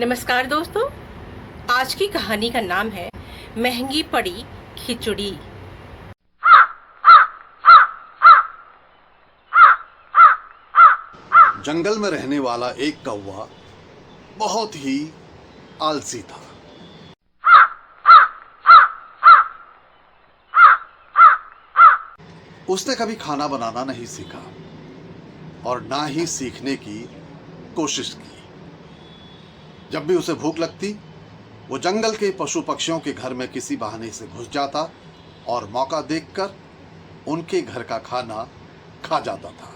नमस्कार दोस्तों, आज की कहानी का नाम है महंगी पड़ी खिचड़ी। जंगल में रहने वाला एक कौवा बहुत ही आलसी था। उसने कभी खाना बनाना नहीं सीखा और ना ही सीखने की कोशिश की। जब भी उसे भूख लगती, वो जंगल के पशु पक्षियों के घर में किसी बहाने से घुस जाता और मौका देखकर उनके घर का खाना खा जाता था।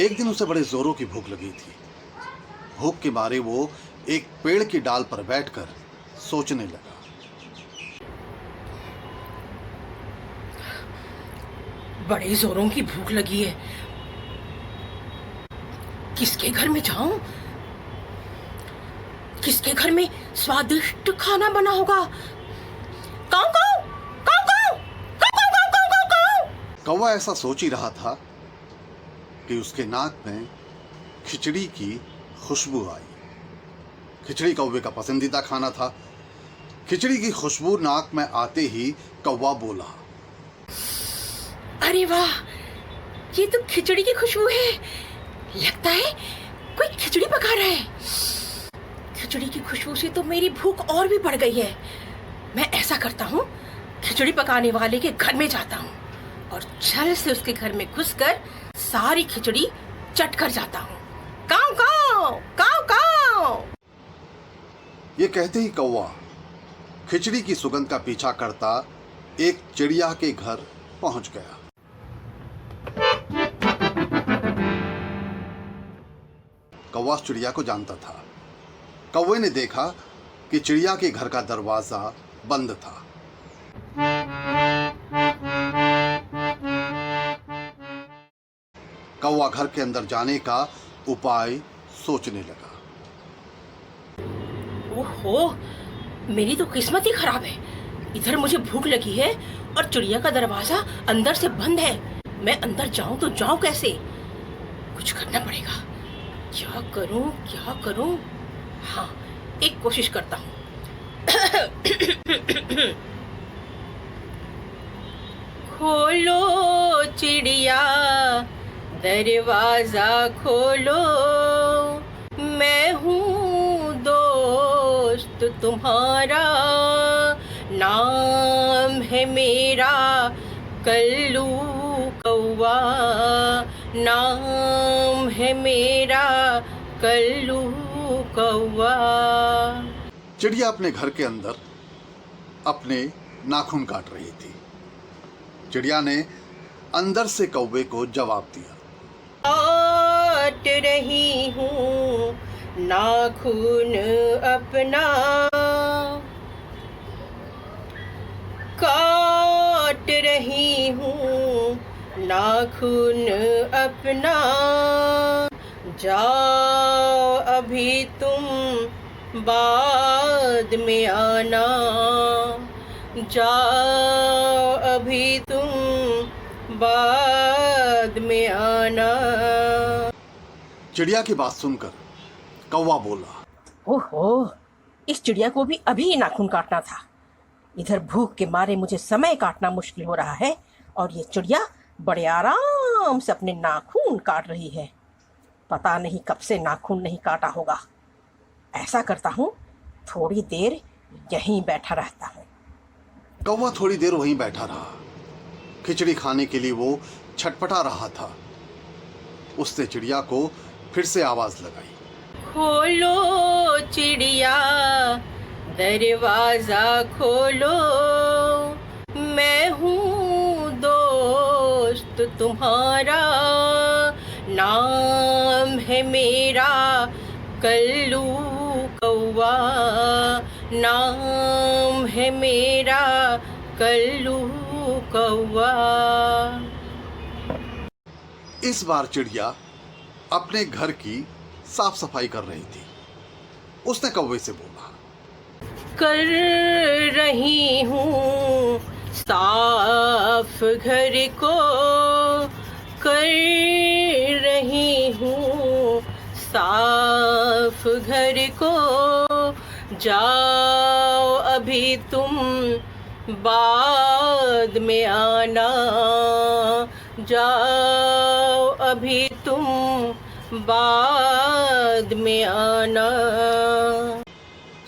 एक दिन उसे बड़े जोरों की भूख लगी थी। भूख के मारे वो एक पेड़ की डाल पर बैठकर सोचने लगा। बड़े जोरों की भूख लगी है, किसके घर में जाऊं? किसके घर में स्वादिष्ट खाना बना होगा? काऊ काऊ काऊ काऊ काऊ काऊ काऊ काऊ काऊ। कौवा ऐसा सोच ही रहा था कि उसके नाक में खिचड़ी की खुशबू आई। खिचड़ी कौवे का पसंदीदा खाना था। खिचड़ी की खुशबू नाक में आते ही कौवा बोला, अरे वाह, ये तो खिचड़ी की खुशबू है। लगता है कोई खिचड़ी पका रहा है। खिचड़ी की खुशबू से तो मेरी भूख और भी बढ़ गई है। मैं ऐसा करता हूँ, खिचड़ी पकाने वाले के घर में जाता हूँ और छल से उसके घर में घुसकर सारी खिचड़ी चट कर जाता हूँ। काऊ काऊ काऊ काऊ। ये कहते ही कौवा खिचड़ी की सुगंध का पीछा करता एक चिड़िया के घर पहुंच गया। कौवा चिड़िया को जानता था। कौवे ने देखा कि चिड़िया के घर का दरवाजा बंद था। कौवा घर के अंदर जाने का उपाय सोचने लगा। ओहो, मेरी तो किस्मत ही खराब है। इधर मुझे भूख लगी है और चिड़िया का दरवाजा अंदर से बंद है। मैं अंदर जाऊं तो जाऊं कैसे? कुछ करना पड़ेगा। क्या करूं? हाँ, एक कोशिश करता हूँ। खोलो चिड़िया दरवाजा खोलो, मैं हूँ दोस्त तुम्हारा, नाम है मेरा कल्लू कौवा, नाम है मेरा कल्लू कौवा। चिड़िया अपने घर के अंदर अपने नाखून काट रही थी। चिड़िया ने अंदर से कौवे को जवाब दिया, काट रही हूँ नाखून अपना, काट रही हूँ नाखून अपना, जाओ अभी तुम बाद में आना, जाओ अभी तुम बाद में आना। चिड़िया की बात सुनकर कौवा बोला, ओहो, इस चिड़िया को भी अभी नाखून काटना था। इधर भूख के मारे मुझे समय काटना मुश्किल हो रहा है और ये चिड़िया बड़े आराम से अपने नाखून काट रही है। पता नहीं कब से नाखून नहीं काटा होगा। ऐसा करता हूँ, थोड़ी देर यहीं बैठा रहता हूँ। कौवा थोड़ी देर वहीं बैठा रहा। खिचड़ी खाने के लिए वो छटपटा रहा था। उसने चिड़िया को फिर से आवाज लगाई, खोलो चिड़िया दरवाजा खोलो, मैं हूँ दोस्त तुम्हारा, नाम है मेरा कल्लू कौवा, नाम है मेरा कल्लू कौवा। इस बार चिड़िया अपने घर की साफ सफाई कर रही थी। उसने कौवे से बोला, कर रही हूँ साफ घर को, कर रही हूँ साफ घर को जाओ अभी तुम, बाद में आना, जाओ अभी तुम, बाद में आना।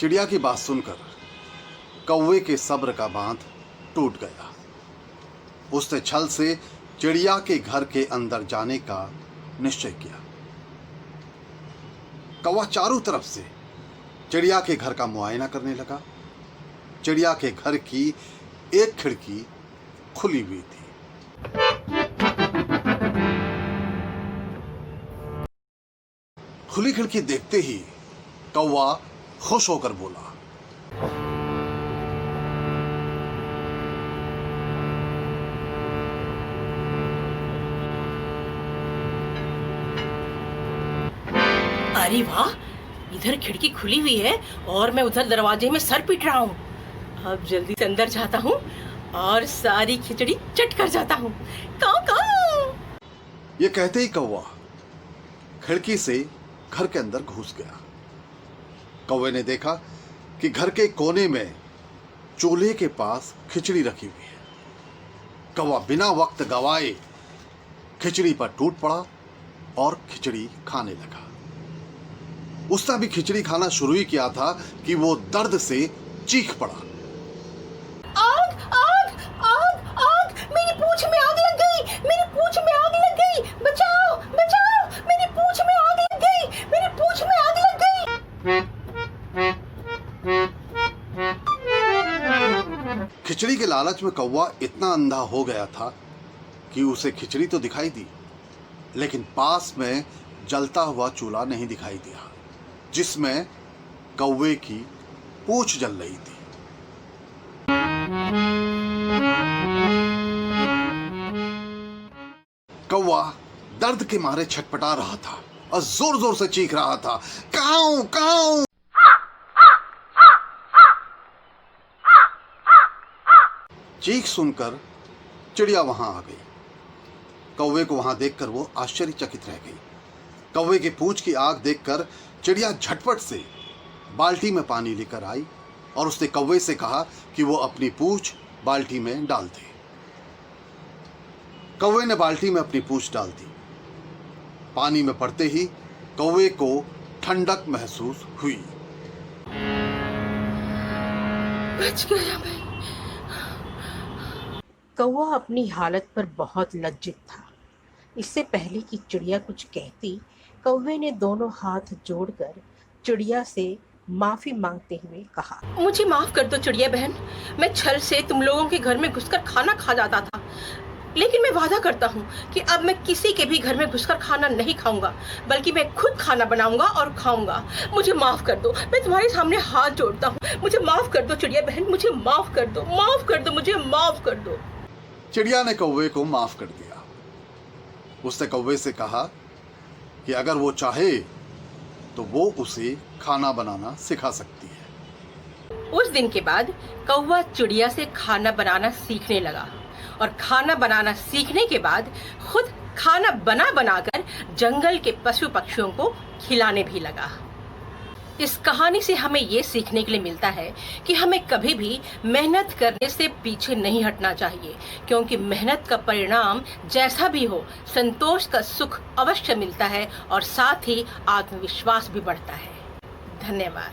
चिड़िया की बात सुनकर कौवे के सब्र का बांध टूट गया। उसने छल से चिड़िया के घर के अंदर जाने का निश्चय किया। कौवा चारों तरफ से चिड़िया के घर का मुआयना करने लगा। चिड़िया के घर की एक खिड़की खुली हुई थी। खुली खिड़की देखते ही कौवा खुश होकर बोला, अरे वाह, इधर खिड़की खुली हुई है और मैं उधर दरवाजे में सर पीट रहा हूँ। अब जल्दी से अंदर जाता हूँ और सारी खिचड़ी चट कर जाता हूँ। काऊ काऊ। ये कहते ही कौवा खिड़की से घर के अंदर घुस गया। कौवे ने देखा कि घर के कोने में चूल्हे के पास खिचड़ी रखी हुई है। कौवा बिना वक्त गवाए खिचड़ी पर टूट पड़ा और खिचड़ी खाने लगा। उसने भी खिचड़ी खाना शुरू ही किया था कि वो दर्द से चीख पड़ा। आग आग आग आग, मेरी पूंछ में आग लग गई, मेरी पूंछ में आग लग गई, बचाओ बचाओ, मेरी पूंछ में आग लग गई, मेरी पूंछ में आग लग गई। खिचड़ी के लालच में कौवा इतना अंधा हो गया था कि उसे खिचड़ी तो दिखाई दी, लेकिन पास में जलता हुआ चूल्हा नहीं दिखाई दिया जिसमें कौवे की पूंछ जल रही थी। कौवा दर्द के मारे छटपटा रहा था और जोर जोर से चीख रहा था, काऊ काऊ। चीख सुनकर चिड़िया वहां आ गई। कौवे को वहां देखकर वो आश्चर्यचकित रह गई। कौवे की पूंछ की आग देखकर चिड़िया झटपट से बाल्टी में पानी लेकर आई और उसने कौवे से कहा कि वो अपनी पूंछ बाल्टी में डाल दे। कौवे ने बाल्टी में अपनी पूंछ डाल दी। पानी में पड़ते ही कौवे को ठंडक महसूस हुई। बच गया मैं। कौवा अपनी हालत पर बहुत लज्जित था। इससे पहले कि चिड़िया कुछ कहती, कौवे ने दोनों हाथ जोड़कर चिड़िया से माफी मांगते हुए कहा, मुझे माफ कर दो चिड़िया बहन, मैं छल से तुम लोगों के घर में घुसकर खाना खा जाता था, लेकिन मैं वादा करता हूँ कि अब मैं किसी के भी घर में घुसकर खाना नहीं खाऊंगा, बल्कि मैं खुद खाना बनाऊंगा और खाऊंगा। मुझे माफ कर दो, मैं तुम्हारे सामने हाथ जोड़ता हूँ, मुझे माफ कर दो चिड़िया बहन, मुझे माफ कर दो, माफ कर दो, मुझे माफ कर दो। चिड़िया ने कौवे को माफ कर दिया। उसने कौवे से कहा कि अगर वो चाहे तो वो उसे खाना बनाना सिखा सकती है। उस दिन के बाद कौवा चिड़िया से खाना बनाना सीखने लगा और खाना बनाना सीखने के बाद खुद खाना बना बनाकर जंगल के पशु पक्षियों को खिलाने भी लगा। इस कहानी से हमें ये सीखने के लिए मिलता है कि हमें कभी भी मेहनत करने से पीछे नहीं हटना चाहिए, क्योंकि मेहनत का परिणाम जैसा भी हो, संतोष का सुख अवश्य मिलता है और साथ ही आत्मविश्वास भी बढ़ता है। धन्यवाद।